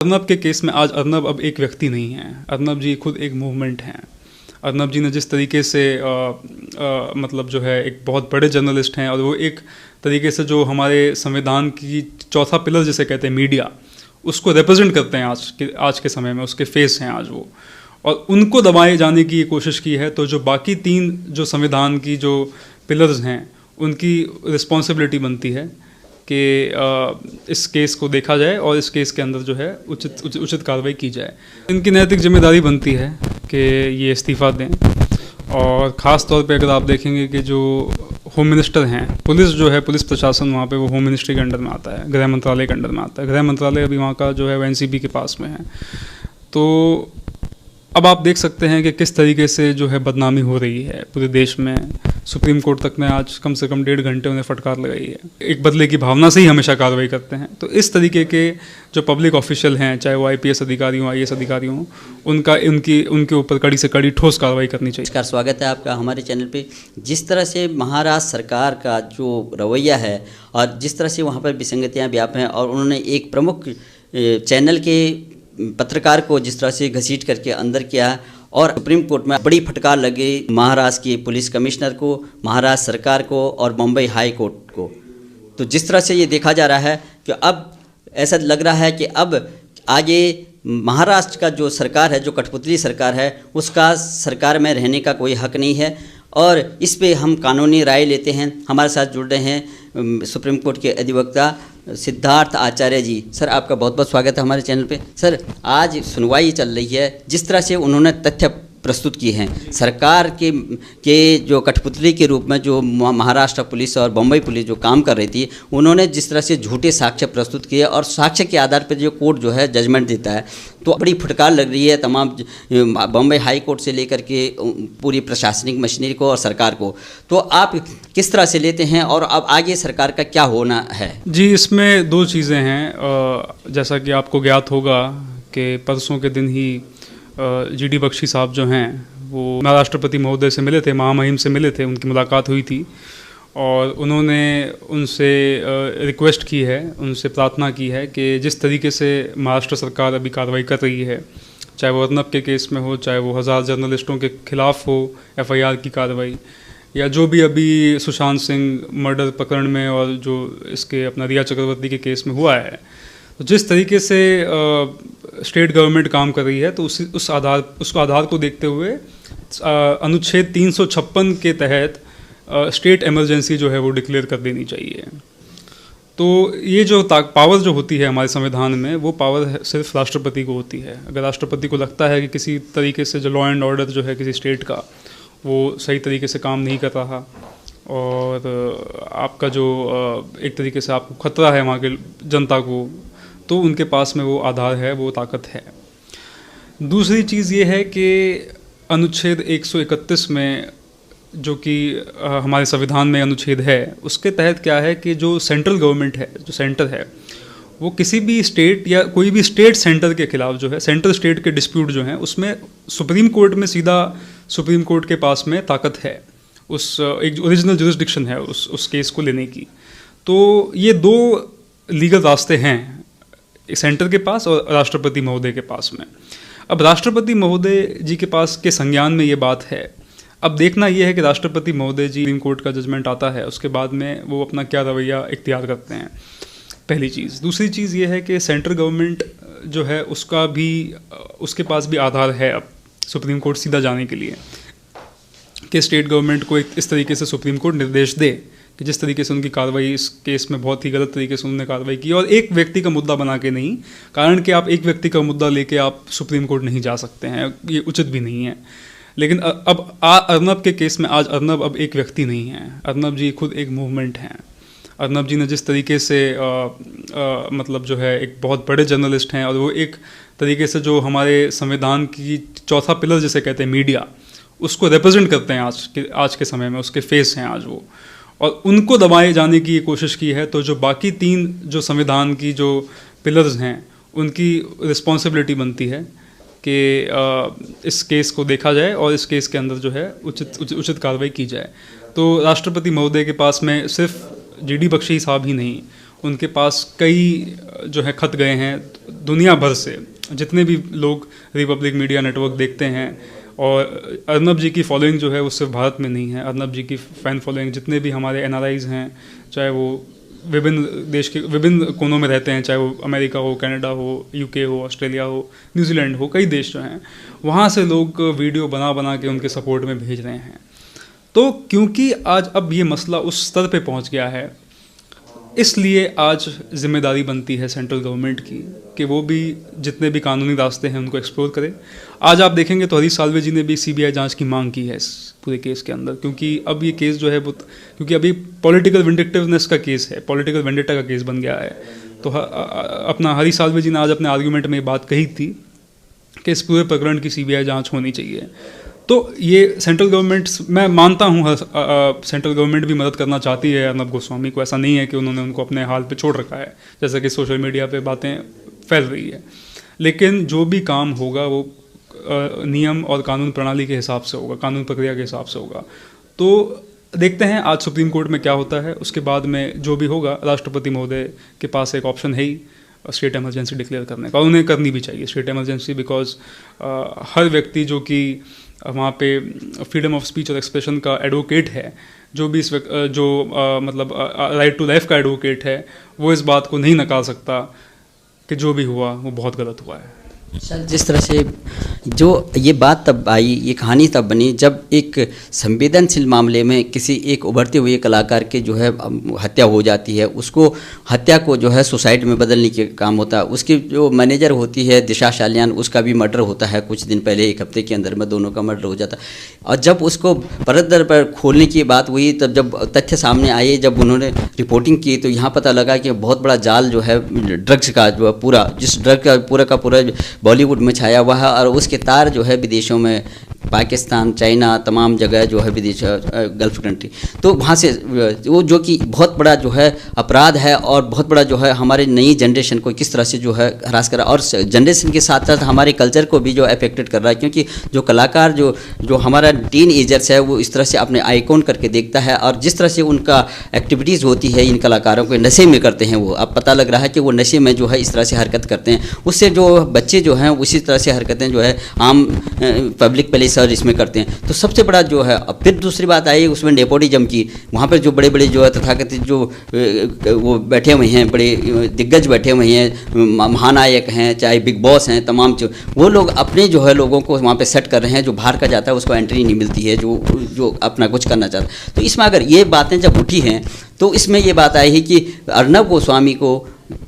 अर्नब के केस में आज अर्नब अब एक व्यक्ति नहीं है, अर्नब जी खुद एक मूवमेंट हैं। अर्नब जी ने जिस तरीके से मतलब जो है एक बहुत बड़े जर्नलिस्ट हैं और वो एक तरीके से जो हमारे संविधान की चौथा पिलर जिसे कहते हैं मीडिया, उसको रिप्रेजेंट करते हैं आज के समय में, उसके फेस हैं आज वो, और उनको दबाए जाने की कोशिश की है। तो जो बाकी तीन जो संविधान की जो पिलर्स हैं उनकी रिस्पॉन्सिबिलिटी बनती है कि इस केस को देखा जाए और इस केस के अंदर जो है उचित कार्रवाई की जाए। इनकी नैतिक जिम्मेदारी बनती है कि ये इस्तीफ़ा दें, और ख़ास तौर पे अगर आप देखेंगे कि जो होम मिनिस्टर हैं, पुलिस जो है, पुलिस प्रशासन वहाँ पे वो होम मिनिस्ट्री के अंडर में आता है, गृह मंत्रालय के अंडर में आता है। गृह मंत्रालय अभी वहाँ का जो है वो एनसीबी के पास में है। तो अब आप देख सकते हैं कि किस तरीके से जो है बदनामी हो रही है पूरे देश में। सुप्रीम कोर्ट तक में आज कम से कम 1.5 घंटे उन्हें फटकार लगाई है। एक बदले की भावना से ही हमेशा कार्रवाई करते हैं। तो इस तरीके के जो पब्लिक ऑफिशियल हैं, चाहे वो आईपीएस अधिकारी हों, आईएएस अधिकारी हों, उनके ऊपर कड़ी से कड़ी ठोस कार्रवाई करनी चाहिए। नमस्कार, स्वागत है आपका हमारे चैनल पे। जिस तरह से महाराष्ट्र सरकार का जो रवैया है और जिस तरह से वहाँ पर विसंगतियाँ व्याप्त हैं, और उन्होंने एक प्रमुख चैनल के पत्रकार को जिस तरह से घसीट करके अंदर किया, और सुप्रीम कोर्ट में बड़ी फटकार लगी महाराष्ट्र की पुलिस कमिश्नर को, महाराष्ट्र सरकार को और बम्बई हाई कोर्ट को। तो जिस तरह से ये देखा जा रहा है कि अब ऐसा लग रहा है कि अब आगे महाराष्ट्र का जो सरकार है, जो कठपुतली सरकार है, उसका सरकार में रहने का कोई हक नहीं है, और इस पे हम कानूनी राय लेते हैं। हमारे साथ जुड़ रहे हैं सुप्रीम कोर्ट के अधिवक्ता सिद्धार्थ आचार्य जी। सर, आपका बहुत बहुत स्वागत है हमारे चैनल पे। सर, आज सुनवाई चल रही है, जिस तरह से उन्होंने तथ्य प्रस्तुत किए हैं सरकार के जो कठपुतली के रूप में जो महाराष्ट्र पुलिस और बम्बई पुलिस जो काम कर रही थी, उन्होंने जिस तरह से झूठे साक्ष्य प्रस्तुत किए और साक्ष्य के आधार पर जो कोर्ट जो है जजमेंट देता है, तो बड़ी फटकार लग रही है तमाम बम्बई हाई कोर्ट से लेकर के पूरी प्रशासनिक मशीनरी को और सरकार को। तो आप किस तरह से लेते हैं और अब आगे सरकार का क्या होना है? जी, इसमें दो चीज़ें हैं। जैसा कि आपको ज्ञात होगा कि परसों के दिन ही जीडी बख्शी साहब जो हैं वो राष्ट्रपति महोदय से मिले थे, महामहिम से मिले थे, उनकी मुलाकात हुई थी, और उन्होंने उनसे रिक्वेस्ट की है, उनसे प्रार्थना की है कि जिस तरीके से महाराष्ट्र सरकार अभी कार्रवाई कर रही है, चाहे वो अर्नब के केस में हो, चाहे वो 1000 जर्नलिस्टों के खिलाफ हो एफआईआर की कार्रवाई, या जो भी अभी सुशांत सिंह मर्डर प्रकरण में और जो इसके अपना रिया चक्रवर्ती के केस में हुआ है, तो जिस तरीके से स्टेट गवर्नमेंट काम कर रही है, तो उस आधार को देखते हुए अनुच्छेद 356 के तहत स्टेट इमरजेंसी जो है वो डिक्लेयर कर देनी चाहिए। तो ये जो पावर जो होती है हमारे संविधान में, वो पावर सिर्फ राष्ट्रपति को होती है। अगर राष्ट्रपति को लगता है कि किसी तरीके से जो लॉ एंड ऑर्डर जो है किसी स्टेट का वो सही तरीके से काम नहीं कर रहा, और आपका जो एक तरीके से आपको खतरा है वहाँ के जनता को, तो उनके पास में वो आधार है, वो ताकत है। दूसरी चीज़ ये है कि अनुच्छेद 131 में, जो कि हमारे संविधान में अनुच्छेद है, उसके तहत क्या है कि जो सेंट्रल गवर्नमेंट है, जो सेंटर है, वो किसी भी स्टेट या कोई भी स्टेट सेंटर के खिलाफ जो है, सेंट्रल स्टेट के डिस्प्यूट जो हैं, उसमें सुप्रीम कोर्ट में सीधा सुप्रीम कोर्ट के पास में ताकत है, उस एक ओरिजिनल जुरिस्डिक्शन है उस केस को लेने की। तो ये दो लीगल रास्ते हैं, सेंटर के पास और राष्ट्रपति महोदय के पास में। अब राष्ट्रपति महोदय जी के पास के संज्ञान में ये बात है। अब देखना ये है कि राष्ट्रपति महोदय जी, सुप्रीम कोर्ट का जजमेंट आता है, उसके बाद में वो अपना क्या रवैया इख्तियार करते हैं, पहली चीज़। दूसरी चीज़ ये है कि सेंट्रल गवर्नमेंट जो है उसके पास भी आधार है अब सुप्रीम कोर्ट सीधा जाने के लिए, कि स्टेट गवर्नमेंट को इस तरीके से सुप्रीम कोर्ट निर्देश दे कि जिस तरीके से उनकी कार्रवाई इस केस में बहुत ही गलत तरीके से उन्होंने कार्रवाई की, और एक व्यक्ति का मुद्दा बना के नहीं, कारण कि आप एक व्यक्ति का मुद्दा लेके आप सुप्रीम कोर्ट नहीं जा सकते हैं, ये उचित भी नहीं है। लेकिन अब अर्नब के केस में आज अर्नब अब एक व्यक्ति नहीं है, अर्नब जी खुद एक मूवमेंट हैं। अर्नब जी ने जिस तरीके से मतलब जो है एक बहुत बड़े जर्नलिस्ट हैं, और वो एक तरीके से जो हमारे संविधान की चौथा पिलर जिसे कहते हैं मीडिया, उसको रिप्रेजेंट करते हैं आज के समय में, उसके फेस हैं आज वो, और उनको दबाए जाने की कोशिश की है। तो जो बाकी तीन जो संविधान की जो पिलर्स हैं उनकी रिस्पॉन्सिबिलिटी बनती है कि इस केस को देखा जाए और इस केस के अंदर जो है उचित कार्रवाई की जाए। तो राष्ट्रपति महोदय के पास में सिर्फ जीडी बख्शी साहब ही नहीं, उनके पास कई जो है खत गए हैं दुनिया भर से जितने भी लोग रिपब्लिक मीडिया नेटवर्क देखते हैं, और अर्नब जी की फॉलोइंग जो है वो सिर्फ भारत में नहीं है। अर्नब जी की फ़ैन फॉलोइंग जितने भी हमारे एनआरआईज़ हैं, चाहे वो विभिन्न देश के विभिन्न कोनों में रहते हैं, चाहे वो अमेरिका हो, कनाडा हो, यूके हो, ऑस्ट्रेलिया हो, न्यूजीलैंड हो, कई देश जो हैं, वहाँ से लोग वीडियो बना बना के उनके सपोर्ट में भेज रहे हैं। तो क्योंकि आज अब ये मसला उस स्तर पे पहुँच गया है, इसलिए आज जिम्मेदारी बनती है सेंट्रल गवर्नमेंट की कि वो भी जितने भी कानूनी रास्ते हैं उनको एक्सप्लोर करे। आज आप देखेंगे तो हरीश साल्वे जी ने भी सीबीआई जांच की मांग की है इस पूरे केस के अंदर, क्योंकि अब ये केस जो है वो, क्योंकि अभी पॉलिटिकल विंडिक्टिवनेस का केस है, पॉलिटिकल वेंडेटा का केस बन गया है। तो अपना हरीश साल्वे जी ने आज अपने आर्गूमेंट में ये बात कही थी कि इस पूरे प्रकरण की सीबीआई जांच होनी चाहिए। तो ये सेंट्रल गवर्नमेंट, मैं मानता हूँ सेंट्रल गवर्नमेंट भी मदद करना चाहती है अर्नब गोस्वामी को, ऐसा नहीं है कि उन्होंने उनको अपने हाल पे छोड़ रखा है जैसा कि सोशल मीडिया पे बातें फैल रही है। लेकिन जो भी काम होगा वो नियम और कानून प्रणाली के हिसाब से होगा, कानून प्रक्रिया के हिसाब से होगा। तो देखते हैं आज सुप्रीम कोर्ट में क्या होता है, उसके बाद में जो भी होगा राष्ट्रपति महोदय के पास एक ऑप्शन है ही स्टेट इमरजेंसी डिक्लेयर करने का, उन्हें करनी भी चाहिए स्टेट इमरजेंसी, बिकॉज हर व्यक्ति जो कि वहाँ पे फ्रीडम ऑफ स्पीच और एक्सप्रेशन का एडवोकेट है, जो भी मतलब राइट टू लाइफ का एडवोकेट है, वो इस बात को नहीं नकार सकता कि जो भी हुआ वो बहुत गलत हुआ है। सर, जिस तरह से जो ये बात तब आई, ये कहानी तब बनी जब एक संवेदनशील मामले में किसी एक उभरते हुए कलाकार के जो है हत्या हो जाती है, उसको हत्या को जो है सुसाइड में बदलने के काम होता है। उसकी जो मैनेजर होती है दिशा सालियान, उसका भी मर्डर होता है कुछ दिन पहले, एक हफ्ते के अंदर में दोनों का मर्डर हो जाता है। और जब उसको परत दर पर खोलने की बात हुई, तब जब तथ्य सामने आए, जब उन्होंने रिपोर्टिंग की, तो यहाँ पता लगा कि बहुत बड़ा जाल जो है ड्रग्स का जो है पूरा, जिस ड्रग का पूरा बॉलीवुड में छाया हुआ है, और उसके तार जो है विदेशों में, पाकिस्तान, चाइना, तमाम जगह जो है विदेश गल्फ कंट्री, तो वहाँ से वो जो कि बहुत बड़ा जो है अपराध है, और बहुत बड़ा जो है हमारे नई जनरेशन को किस तरह से जो है हरास कर रहा है, और जनरेशन के साथ साथ हमारे कल्चर को भी जो अफेक्टेड कर रहा है। क्योंकि जो कलाकार जो हमारा टीन एजर्स है, वो इस तरह से अपने आइकॉन करके देखता है, और जिस तरह से उनका एक्टिविटीज़ होती है इन कलाकारों के, नशे में करते हैं वो, अब पता लग रहा है कि वो नशे में जो है इस तरह से हरकत करते हैं, उससे जो बच्चे जो हैं उसी तरह से हरकतें जो है आम पब्लिक प्लेस और इसमें करते हैं। तो सबसे बड़ा जो है, अब फिर दूसरी बात आई उसमें नेपोटिज्म की, वहाँ पर जो बड़े बड़े जो है तथाकथित जो वो बैठे हुए हैं, बड़े दिग्गज बैठे हुए हैं, महानायक हैं, चाहे बिग बॉस हैं, तमाम वो लोग अपने जो है लोगों को वहाँ पे सेट कर रहे हैं, जो बाहर का जाता है उसको एंट्री नहीं मिलती है, जो अपना कुछ करना चाहता है। तो इसमें अगर ये बातें जब उठी हैं, तो इसमें ये बात आई है कि अर्नब गोस्वामी को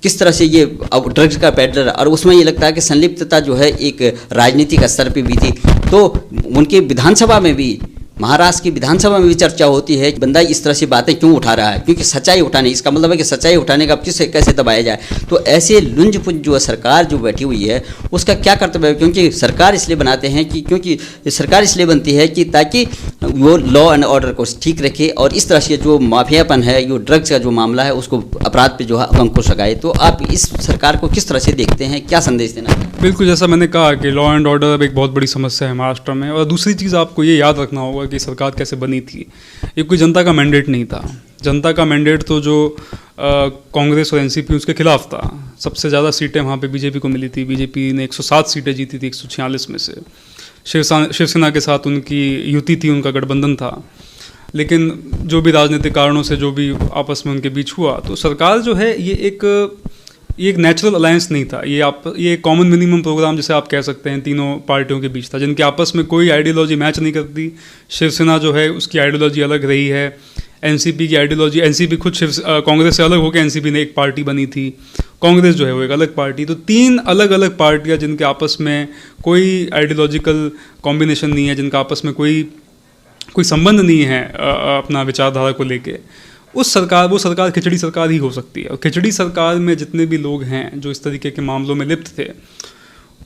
किस तरह से ये अब ड्रग्स का पेडलर, और उसमें ये लगता है कि संलिप्तता जो है एक राजनीतिक स्तर पे भी थी। तो उनके विधानसभा में भी, महाराष्ट्र की विधानसभा में भी चर्चा होती है कि बंदा इस तरह से बातें क्यों उठा रहा है, क्योंकि सच्चाई उठाने, इसका मतलब है कि सच्चाई उठाने का कैसे दबाया जाए। तो ऐसे लुंज-पुंज जो सरकार जो बैठी हुई है, उसका क्या कर्तव्य है? क्योंकि सरकार इसलिए बनाते हैं कि, क्योंकि सरकार इसलिए बनती है कि ताकि वो लॉ एंड ऑर्डर को ठीक रखे, और इस तरह से जो माफियापन है, जो ड्रग्स का जो मामला है, उसको अपराध पे जो है अंकुश लगाए। तो आप इस सरकार को किस तरह से देखते हैं, क्या संदेश देना? बिल्कुल, जैसा मैंने कहा कि लॉ एंड ऑर्डर अब एक बहुत बड़ी समस्या है महाराष्ट्र में। और दूसरी चीज़ आपको ये याद रखना होगा कि सरकार कैसे बनी थी। ये कोई जनता का मैंडेट नहीं था। जनता का मैंडेट तो जो कांग्रेस और एनसीपी उसके खिलाफ था। सबसे ज़्यादा सीटें वहाँ पे बीजेपी को मिली थी। बीजेपी ने 107 सीटें जीती थी 146 में से। शिवसेना के साथ उनकी युति थी, उनका गठबंधन था। लेकिन जो भी राजनीतिक कारणों से जो भी आपस में उनके बीच हुआ, तो सरकार जो है ये एक नेचुरल अलायंस नहीं था। ये एक कॉमन मिनिमम प्रोग्राम जिसे आप कह सकते हैं तीनों पार्टियों के बीच था, जिनके आपस में कोई आइडियोलॉजी मैच नहीं करती। शिवसेना जो है उसकी आइडियोलॉजी अलग रही है, एनसीपी की आइडियोलॉजी, एनसीपी खुद कांग्रेस से अलग होकर एनसीपी ने एक पार्टी बनी थी, कांग्रेस जो है वो एक अलग पार्टी। तो 3 अलग अलग पार्टियां जिनके आपस में कोई आइडियोलॉजिकल कॉम्बिनेशन नहीं है, जिनका आपस में कोई संबंध नहीं है अपना विचारधारा को लेके, वो सरकार खिचड़ी सरकार ही हो सकती है। और खिचड़ी सरकार में जितने भी लोग हैं जो इस तरीके के मामलों में लिप्त थे,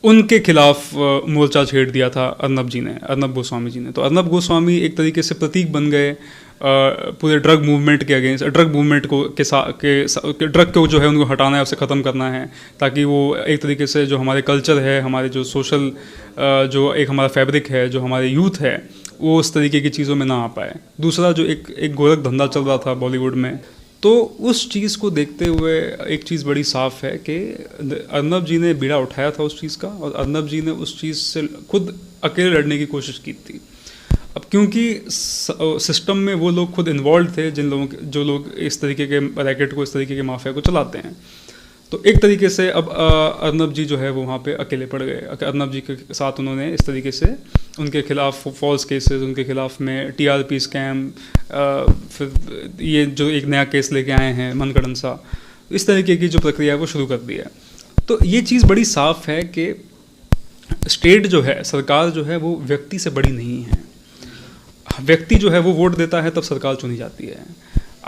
उनके खिलाफ मोर्चा छेड़ दिया था अर्नब गोस्वामी जी ने। तो अर्नब गोस्वामी एक तरीके से प्रतीक बन गए पूरे ड्रग मूवमेंट के अगेंस्ट। ड्रग मूवमेंट को ड्रग को जो है उनको हटाना है, उसे ख़त्म करना है, ताकि वो एक तरीके से जो हमारे कल्चर है, हमारे जो सोशल जो एक हमारा फैब्रिक है, जो हमारे यूथ है, वो उस तरीके की चीज़ों में ना आ पाए। दूसरा जो एक गोरख धंधा चल रहा था बॉलीवुड में, तो उस चीज़ को देखते हुए एक चीज़ बड़ी साफ़ है कि अर्नब जी ने बीड़ा उठाया था उस चीज़ का, और अर्नब जी ने उस चीज़ से खुद अकेले लड़ने की कोशिश की थी। अब क्योंकि सिस्टम में वो लोग खुद इन्वॉल्व थे, जो लोग इस तरीके के रैकेट को, इस तरीके के माफिया को चलाते हैं, तो एक तरीके से अब अर्नब जी जो है वो वहाँ पे अकेले पड़ गए। अर्नब जी के साथ उन्होंने इस तरीके से उनके खिलाफ फॉल्स केसेस, उनके खिलाफ में टीआरपी स्कैम, फिर ये जो एक नया केस लेके आए हैं मनगढ़ंत सा, इस तरीके की जो प्रक्रिया है वो शुरू कर दी है। तो ये चीज़ बड़ी साफ़ है कि स्टेट जो है, सरकार जो है वो व्यक्ति से बड़ी नहीं है। व्यक्ति जो है वो वोट देता है तब सरकार चुनी जाती है।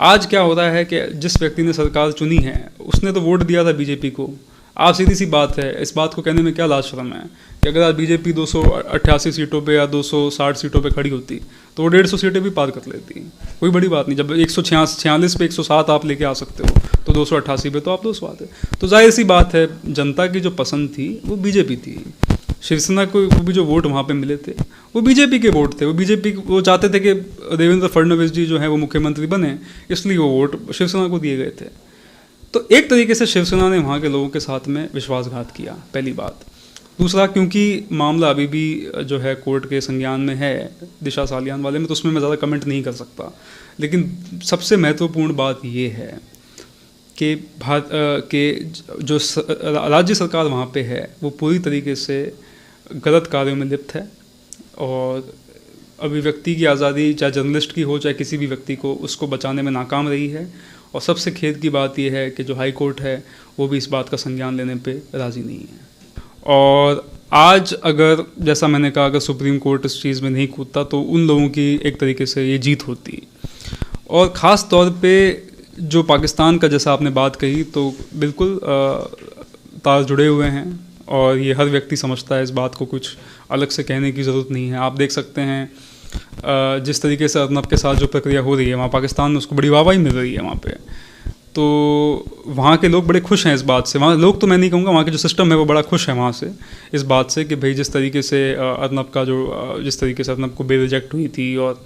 आज क्या हो रहा है कि जिस व्यक्ति ने सरकार चुनी है उसने तो वोट दिया था बीजेपी को। आप सीधी सी बात है, इस बात को कहने में क्या लाज शर्म है कि अगर आज बीजेपी 288 सीटों पे या 260 सीटों पे खड़ी होती तो वो 150 सीटें भी पार कर लेती, कोई बड़ी बात नहीं। जब 146 पे 107 आप लेके आ सकते हो तो 288 पे तो आप 200 आते। तो जाहिर सी बात है, जनता की जो पसंद थी वो बीजेपी थी। शिवसेना को वो भी जो वोट वहाँ पे मिले थे वो बीजेपी के वोट थे। वो चाहते थे कि देवेंद्र फडणवीस जी जो है वो मुख्यमंत्री बने, इसलिए वो वोट शिवसेना को दिए गए थे। तो एक तरीके से शिवसेना ने वहाँ के लोगों के साथ में विश्वासघात किया, पहली बात। दूसरा, क्योंकि मामला अभी भी जो है कोर्ट के संज्ञान में है दिशा सालियान वाले में, तो उसमें मैं ज़्यादा कमेंट नहीं कर सकता। लेकिन सबसे महत्वपूर्ण बात ये है कि जो राज्य सरकार वहाँ पे है वो पूरी तरीके से गलत कार्यों में लिप्त है, और अभिव्यक्ति की आज़ादी चाहे जर्नलिस्ट की हो चाहे किसी भी व्यक्ति को, उसको बचाने में नाकाम रही है। और सबसे खेद की बात यह है कि जो हाई कोर्ट है वो भी इस बात का संज्ञान लेने पे राज़ी नहीं है। और आज अगर, जैसा मैंने कहा, अगर सुप्रीम कोर्ट इस चीज़ में नहीं कूदता तो उन लोगों की एक तरीके से ये जीत होती। और ख़ास तौर पे जो पाकिस्तान का, जैसा आपने बात कही, तो बिल्कुल तार जुड़े हुए हैं और ये हर व्यक्ति समझता है। इस बात को कुछ अलग से कहने की ज़रूरत नहीं है। आप देख सकते हैं जिस तरीके से अर्नब के साथ जो प्रक्रिया हो रही है वहाँ पाकिस्तान में, उसको बड़ी वाहवाही मिल रही है वहाँ पे। तो वहाँ के लोग बड़े खुश हैं इस बात से। वहाँ लोग तो मैं नहीं कहूँगा, वहाँ के जो सिस्टम है वो बड़ा खुश है वहाँ से इस बात से कि भाई जिस तरीके से अर्नब का जिस तरीके से अर्नब को बेल रिजेक्ट हुई थी और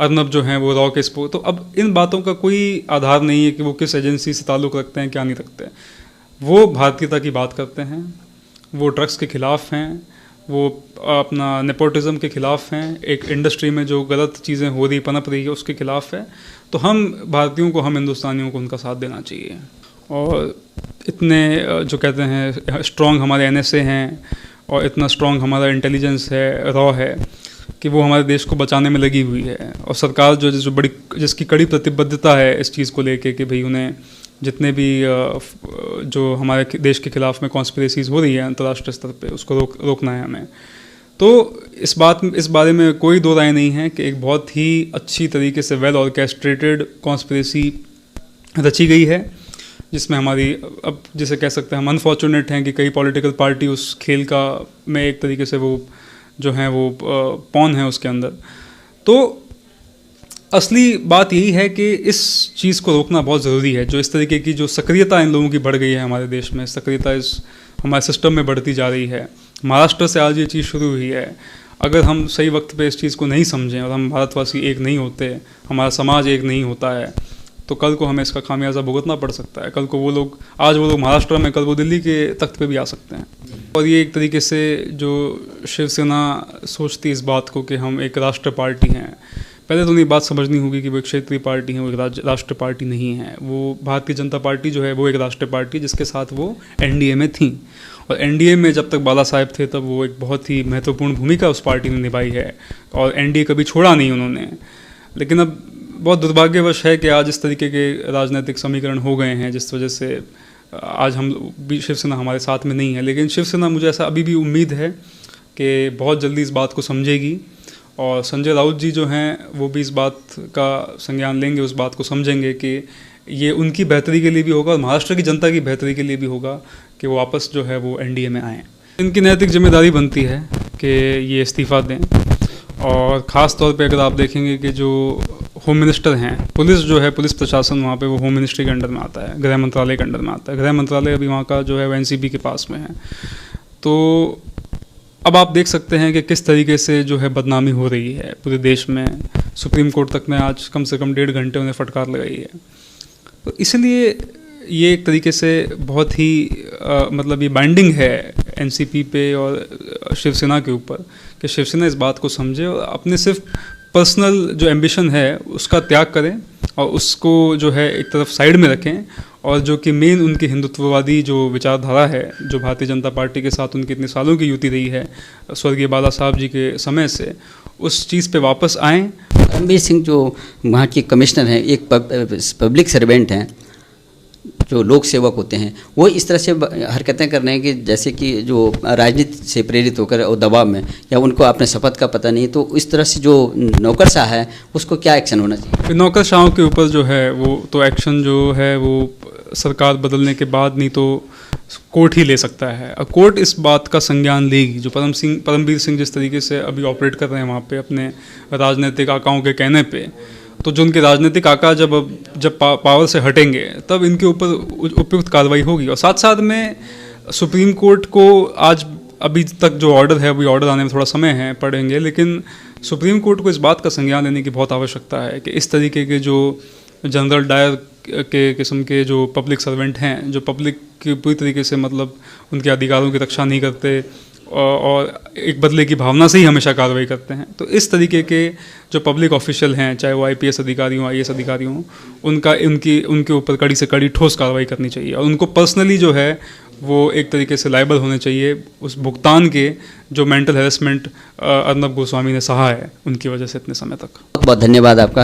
अर्नब जो हैं वो रॉ केस पर, तो अब इन बातों का कोई आधार नहीं है कि वो किस एजेंसी से ताल्लुक़ रखते हैं, क्या नहीं रखते हैं। वो भारतीयता की बात करते हैं, वो ड्रग्स के ख़िलाफ़ हैं, वो अपना नेपोटिज़म के ख़िलाफ़ हैं, एक इंडस्ट्री में जो गलत चीज़ें हो रही, पनप रही है, उसके ख़िलाफ़ है। तो हम भारतीयों को, हम हिंदुस्तानियों को उनका साथ देना चाहिए। और इतने जो कहते हैं स्ट्रॉन्ग हमारे NSA हैं और इतना स्ट्रॉन्ग हमारा इंटेलिजेंस है, रॉ है, कि वो हमारे देश को बचाने में लगी हुई है। और सरकार जिसकी कड़ी प्रतिबद्धता है इस चीज़ को लेके कि भाई उन्हें जितने भी जो हमारे देश के खिलाफ में कॉन्स्पिरेसीज़ हो रही है अंतर्राष्ट्रीय स्तर पे, उसको रोकना है हमें। तो इस बारे में कोई दो राय नहीं है कि एक बहुत ही अच्छी तरीके से वेल ऑर्केस्ट्रेटेड कॉन्स्पिरेसी रची गई है, जिसमें हमारी, अब जिसे कह सकते हैं हम अनफॉर्चुनेट हैं कि कई पॉलिटिकल पार्टी उस खेल का में एक तरीके से वो जो हैं वो पॉन है उसके अंदर। तो असली बात यही है कि इस चीज़ को रोकना बहुत ज़रूरी है। जो इस तरीके की जो सक्रियता इन लोगों की बढ़ गई है हमारे देश में, सक्रियता इस हमारे सिस्टम में बढ़ती जा रही है। महाराष्ट्र से आज ये चीज़ शुरू हुई है। अगर हम सही वक्त पे इस चीज़ को नहीं समझें और हम भारतवासी एक नहीं होते, हमारा समाज एक नहीं होता है, तो कल को हमें इसका खामियाजा भुगतना पड़ सकता है। कल को वो लोग, आज वो लोग महाराष्ट्र में, कल वो दिल्ली के तख्त पे भी आ सकते हैं। और ये एक तरीके से जो शिवसेना सोचती इस बात को कि हम एक राष्ट्र पार्टी हैं, पहले तो उन्हें बात समझनी होगी कि वो एक क्षेत्रीय पार्टी है, वो एक राष्ट्र पार्टी नहीं है। वो भारतीय जनता पार्टी जो है वो एक राष्ट्रीय पार्टी, जिसके साथ वो NDA में थी। और NDA में जब तक बाला साहेब थे तब वो एक बहुत ही महत्वपूर्ण भूमिका उस पार्टी ने निभाई है और NDA कभी छोड़ा नहीं उन्होंने। लेकिन अब बहुत दुर्भाग्यवश है कि आज इस तरीके के राजनीतिक समीकरण हो गए हैं जिस वजह से आज हम भी, शिवसेना हमारे साथ में नहीं है। लेकिन शिवसेना, मुझे ऐसा अभी भी उम्मीद है कि बहुत जल्दी इस बात को समझेगी और संजय राउत जी जो हैं वो भी इस बात का संज्ञान लेंगे, उस बात को समझेंगे कि ये उनकी बेहतरी के लिए भी होगा और महाराष्ट्र की जनता की बेहतरी के लिए भी होगा कि वो वापस जो है वो NDA में आएँ। इनकी नैतिक जिम्मेदारी बनती है कि ये इस्तीफ़ा दें। और ख़ास तौर पे अगर आप देखेंगे कि जो होम मिनिस्टर हैं, पुलिस जो है, पुलिस प्रशासन वहाँ पे वो होम मिनिस्ट्री के अंडर में आता है, गृह मंत्रालय के अंडर में आता है। गृह मंत्रालय अभी वहाँ का जो है वो NCP के पास में है। तो अब आप देख सकते हैं कि किस तरीके से जो है बदनामी हो रही है पूरे देश में। सुप्रीम कोर्ट तक में आज कम से कम 1.5 घंटे उन्हें फटकार लगाई है। तो इसलिए ये एक तरीके से बहुत ही मतलब ये बाइंडिंग है एनसीपी पे और शिवसेना के ऊपर कि शिवसेना इस बात को समझे और अपने सिर्फ पर्सनल जो एम्बिशन है उसका त्याग करें और उसको जो है एक तरफ साइड में रखें, और जो कि मेन उनकी हिंदुत्ववादी जो विचारधारा है, जो भारतीय जनता पार्टी के साथ उनकी इतने सालों की युति रही है स्वर्गीय बाला साहब जी के समय से, उस चीज़ पे वापस आएँ। परमबीर सिंह जो वहाँ के कमिश्नर हैं, एक पब्लिक सर्वेंट हैं, जो लोक सेवक होते हैं, वो इस तरह से हरकतें कर रहे हैं कि जैसे कि जो राजनीति से प्रेरित होकर और दबाव में, या उनको अपने शपथ का पता नहीं, तो इस तरह से जो नौकरशाह है उसको क्या एक्शन होना चाहिए? नौकरशाहों के ऊपर जो है वो तो एक्शन जो है वो सरकार बदलने के बाद नहीं तो कोर्ट ही ले सकता है। और कोर्ट इस बात का संज्ञान लेगी। जो परमबीर सिंह जिस तरीके से अभी ऑपरेट कर रहे हैं वहाँ पे अपने राजनीतिक आकाओं के कहने पे, तो जो उनके राजनीतिक आका जब पावर से हटेंगे तब इनके ऊपर उपयुक्त कार्रवाई होगी। और साथ साथ में सुप्रीम कोर्ट को आज अभी तक जो ऑर्डर है, अभी ऑर्डर आने में थोड़ा समय है, पढ़ेंगे, लेकिन सुप्रीम कोर्ट को इस बात का संज्ञान लेने की बहुत आवश्यकता है कि इस तरीके के जो जनरल डायर के किस्म के जो पब्लिक सर्वेंट हैं, जो पब्लिक की पूरी तरीके से मतलब उनके अधिकारों की रक्षा नहीं करते और एक बदले की भावना से ही हमेशा कार्रवाई करते हैं, तो इस तरीके के जो पब्लिक ऑफिशियल हैं, चाहे वो आईपीएस अधिकारी हों, आईएएस अधिकारी हों, उनके ऊपर कड़ी से कड़ी ठोस कार्रवाई करनी चाहिए। और उनको पर्सनली जो है वो एक तरीके से लायबल होने चाहिए उस भुगतान के जो मेंटल हैरेसमेंट अर्नब गोस्वामी ने सहा है उनकी वजह से इतने समय तक। बहुत बहुत धन्यवाद आपका।